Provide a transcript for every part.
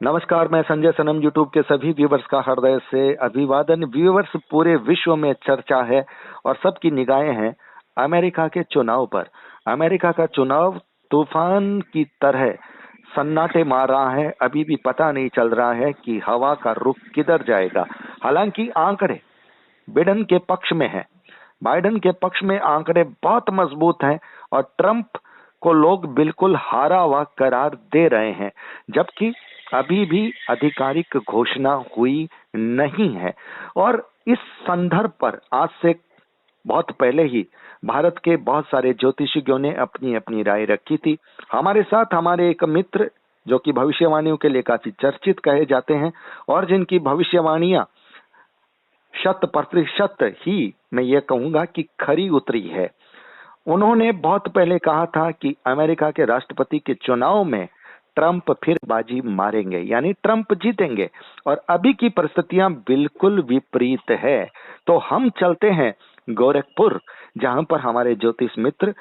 नमस्कार, मैं संजय सनम। यूट्यूब के सभी व्यूवर्स का हृदय से अभिवादन। व्यूवर्स, पूरे विश्व में चर्चा है और सबकी निगाहें हैं अमेरिका के चुनाव पर। अमेरिका का चुनाव तूफान की तरह सन्नाटे मार रहा है। अभी भी पता नहीं चल रहा है कि हवा का रुख किधर जाएगा। हालांकि आंकड़े बिडेन के पक्ष में है, बाइडेन के पक्ष में आंकड़े बहुत मजबूत हैं और ट्रंप को लोग बिल्कुल हारा हुआ करार दे रहे हैं, जबकि अभी भी आधिकारिक घोषणा हुई नहीं है। और इस संदर्भ पर आज से बहुत पहले ही भारत के बहुत सारे ज्योतिषियों ने अपनी अपनी राय रखी थी। हमारे साथ हमारे एक मित्र जो कि भविष्यवाणियों के लिए काफी चर्चित कहे जाते हैं और जिनकी भविष्यवाणियां 100% ही मैं ये कहूंगा कि खरी उतरी है। उन्होंने बहुत पहले कहा था कि अमेरिका के राष्ट्रपति के चुनाव में ट्रंप फिर बाजी मारेंगे, यानी ट्रंप जीतेंगे। और अभी की परिस्थितियां बिल्कुल विपरीत है। तो हम चलते हैं गोरखपुर, जहां पर हमारे ज्योतिष मित्र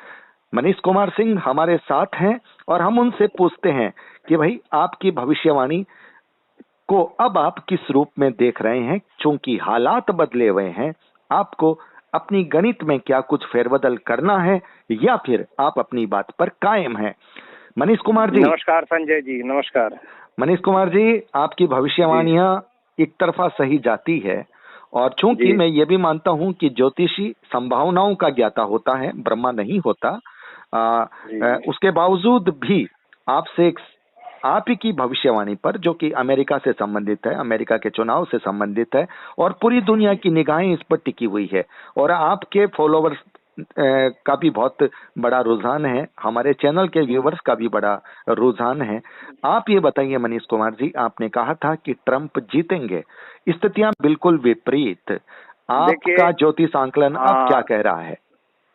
मनीष कुमार सिंह हमारे साथ हैं और हम उनसे पूछते हैं कि भाई, आपकी भविष्यवाणी को अब आप किस रूप में देख रहे हैं, चूंकि हालात बदले हुए हैं। आपको अपनी गणित में क्या कुछ फेरबदल करना है या फिर आप अपनी बात पर कायम हैं? मनीष कुमार जी। नमस्कार संजय जी, नमस्कार। मनीष कुमार जी, आपकी भविष्यवाणियां एक तरफा सही जाती है और चूंकि मैं ये भी मानता हूं कि ज्योतिषी संभावनाओं का ज्ञाता होता है, ब्रह्मा नहीं होता। उसके बावजूद भी आपसे आप ही की भविष्यवाणी पर, जो कि अमेरिका से संबंधित है, अमेरिका के चुनाव से संबंधित है और पूरी दुनिया की निगाहें इस पर टिकी हुई है और आपके फॉलोवर्स का भी बहुत बड़ा रुझान है, हमारे चैनल के व्यूवर्स का भी बड़ा रुझान है। आप ये बताइए मनीष कुमार जी, आपने कहा था कि ट्रंप जीतेंगे, स्थितियां बिल्कुल विपरीत। आपका ज्योतिष आंकलन अब क्या कह रहा है?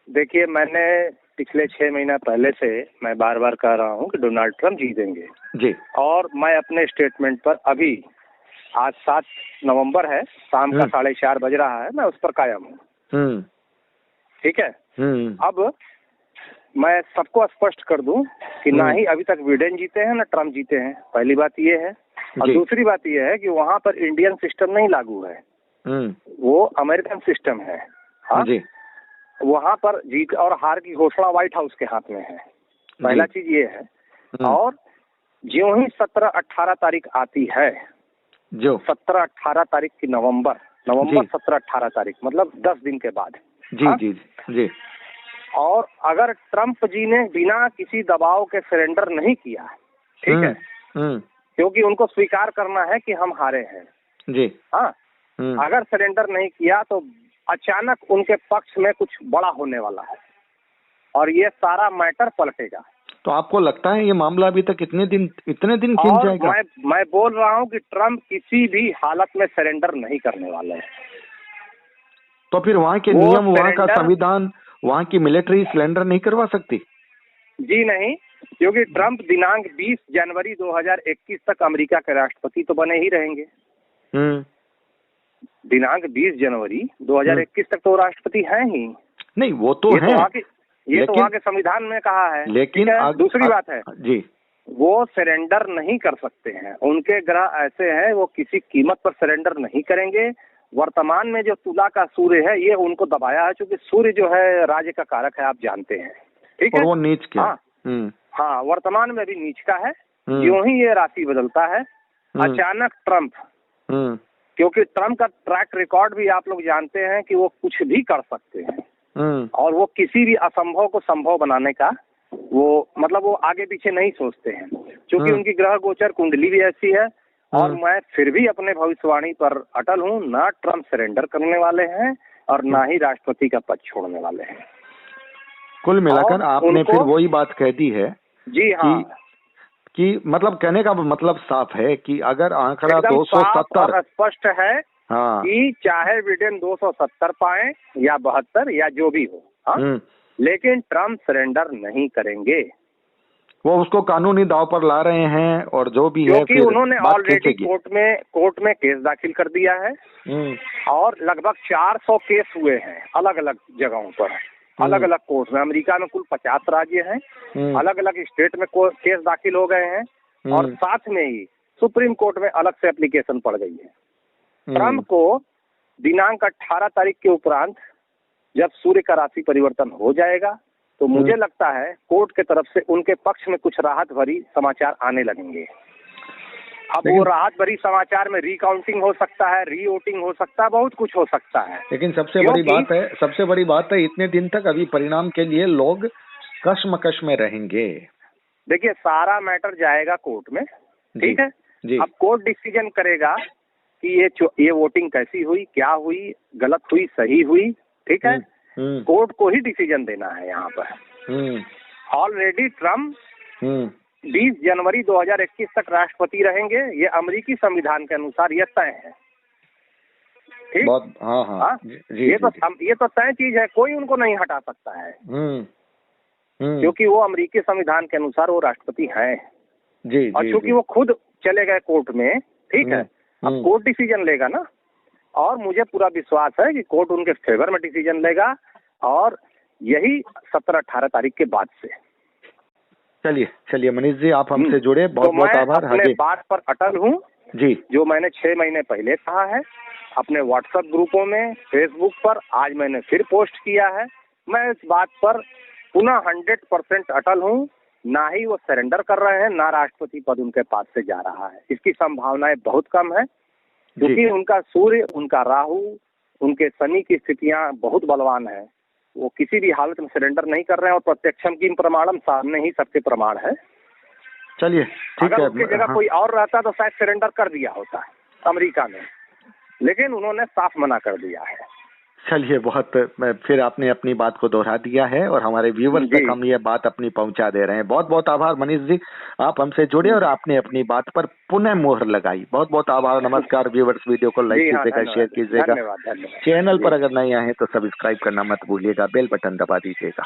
देखिए, मैंने पिछले 6 महीना पहले से मैं बार बार कह रहा हूँ कि डोनाल्ड ट्रंप जीतेंगे जी। और मैं अपने स्टेटमेंट पर अभी आज 7 नवंबर है, शाम का 4:30 बज रहा है, मैं उस पर कायम हूँ। ठीक है। अब मैं सबको स्पष्ट कर दूं कि ना ही अभी तक बिडेन जीते हैं ना ट्रंप जीते हैं। पहली बात ये है। और दूसरी बात ये है कि वहां पर इंडियन सिस्टम नहीं लागू है, वो अमेरिकन सिस्टम है। हाँ जी। वहां पर जीत और हार की घोषणा व्हाइट हाउस के हाथ में है। पहला चीज ये है। और ज्यों ही 17-18 तारीख आती है, जो 17-18 तारीख की नवंबर 17-18 तारीख मतलब 10 दिन के बाद। जी। और अगर ट्रंप जी ने बिना किसी दबाव के सरेंडर नहीं किया, ठीक है, क्योंकि उनको स्वीकार करना है कि हम हारे हैं जी। हाँ, अगर सरेंडर नहीं किया तो अचानक उनके पक्ष में कुछ बड़ा होने वाला है और ये सारा मैटर पलटेगा। तो आपको लगता है ये मामला अभी तक इतने दिन खिंच जाएगा? मैं बोल रहा हूँ कि ट्रंप किसी भी हालत में सरेंडर नहीं करने वाले हैं। तो फिर वहाँ के नियम, वहाँ का संविधान, वहाँ की मिलिट्री सरेंडर नहीं करवा सकती? जी नहीं, क्योंकि ट्रंप दिनांक 20 जनवरी 2021 तक अमेरिका के राष्ट्रपति तो बने ही रहेंगे। दिनांक 20 जनवरी 2021 तक तो राष्ट्रपति हैं ही नहीं। वो तो है, ये तो वहाँ के संविधान में कहा है। लेकिन दूसरी बात है जी, वो सरेंडर नहीं कर सकते हैं। उनके ग्रह ऐसे हैं, वो किसी कीमत पर सरेंडर नहीं करेंगे। वर्तमान में जो तुला का सूर्य है, ये उनको दबाया है, क्योंकि सूर्य जो है राज्य का कारक है, आप जानते हैं। ठीक है। और वो नीच क्या? हाँ, वर्तमान में भी नीच का है। यूं ही ये राशि बदलता है, अचानक ट्रंप, क्योंकि ट्रंप का ट्रैक रिकॉर्ड भी आप लोग जानते हैं कि वो कुछ भी कर सकते हैं और वो किसी भी असंभव को संभव बनाने का वो मतलब वो आगे पीछे नहीं सोचते हैं, क्योंकि उनकी ग्रह गोचर कुंडली भी ऐसी है। और मैं फिर भी अपने भविष्यवाणी पर अटल हूँ, ना ट्रंप सरेंडर करने वाले हैं और ना ही राष्ट्रपति का पद छोड़ने वाले हैं। कुल मिलाकर आपने फिर वही बात कह दी है। जी हाँ, कि मतलब कहने का मतलब साफ है कि अगर आंकड़ा 270 स्पष्ट है। हाँ, कि चाहे बिडेन 270 पाए या 72 या जो भी हो, हाँ, लेकिन ट्रंप सरेंडर नहीं करेंगे। वो उसको कानूनी दाव पर ला रहे हैं और जो भी है, क्योंकि उन्होंने ऑलरेडी कोर्ट में केस दाखिल कर दिया है और लगभग 400 केस हुए हैं अलग अलग जगहों पर, अलग अलग कोर्ट में। अमेरिका में कुल 50 राज्य हैं, अलग अलग स्टेट में केस दाखिल हो गए हैं और साथ में ही सुप्रीम कोर्ट में अलग से एप्लीकेशन पड़ गई है। ट्रम्प को दिनांक 18 तारीख के उपरांत जब सूर्य का राशि परिवर्तन हो जाएगा तो मुझे लगता है कोर्ट के तरफ से उनके पक्ष में कुछ राहत भरी समाचार आने लगेंगे। अब वो राहत भरी समाचार में रिकाउंटिंग हो सकता है, रीवोटिंग हो सकता है, बहुत कुछ हो सकता है। लेकिन सबसे बड़ी बात है इतने दिन तक अभी परिणाम के लिए लोग कश्मकश में रहेंगे। देखिए, सारा मैटर जाएगा कोर्ट में, ठीक है जी। अब कोर्ट डिसीजन करेगा कि ये वोटिंग कैसी हुई, क्या हुई, गलत हुई, सही हुई, ठीक है। कोर्ट को ही डिसीजन देना है यहाँ पर। ऑलरेडी ट्रम्प 20 जनवरी 2021 तक राष्ट्रपति रहेंगे, ये अमेरिकी संविधान के अनुसार ये तय है, ठीक। हाँ, ये तो तय चीज है, कोई उनको नहीं हटा सकता है, क्योंकि वो अमेरिकी संविधान के अनुसार वो राष्ट्रपति हैं जी। और चूंकि वो खुद चले गए कोर्ट में, ठीक है, अब कोर्ट डिसीजन लेगा ना, और मुझे पूरा विश्वास है कि कोर्ट उनके फेवर में डिसीजन लेगा, और यही 17-18 तारीख के बाद से। चलिए मनीष जी, आप हमसे जुड़े, बहुत बहुत आभार। अपने बात पर अटल हूँ जी, जो मैंने 6 महीने पहले कहा है अपने व्हाट्सएप ग्रुपों में, फेसबुक पर, आज मैंने फिर पोस्ट किया है। मैं इस बात पर पुनः 100% अटल हूँ। ना ही वो सरेंडर कर रहे हैं, ना राष्ट्रपति पद उनके पास से जा रहा है। इसकी संभावनाएं बहुत कम है, क्योंकि उनका सूर्य, उनका राहु, उनके शनि की स्थितियां बहुत बलवान है। वो किसी भी हालत में सरेंडर नहीं कर रहे हैं, और प्रत्यक्षम की प्रमाणम सामने ही सबके प्रमाण है। चलिए, ठीक है। उसकी जगह कोई और रहता तो शायद सरेंडर कर दिया होता है अमेरिका में, लेकिन उन्होंने साफ मना कर दिया है। चलिए, फिर आपने अपनी बात को दोहरा दिया है और हमारे व्यूअर्स तक हम ये बात अपनी पहुंचा दे रहे हैं। बहुत बहुत आभार मनीष जी, आप हमसे जुड़े और आपने अपनी बात पर पुनः मोहर लगाई। बहुत बहुत आभार, नमस्कार व्यूअर्स। वीडियो को लाइक कीजिएगा, शेयर कीजिएगा, चैनल पर अगर नए आए तो सब्सक्राइब करना मत भूलिएगा, बेल बटन दबा दीजिएगा।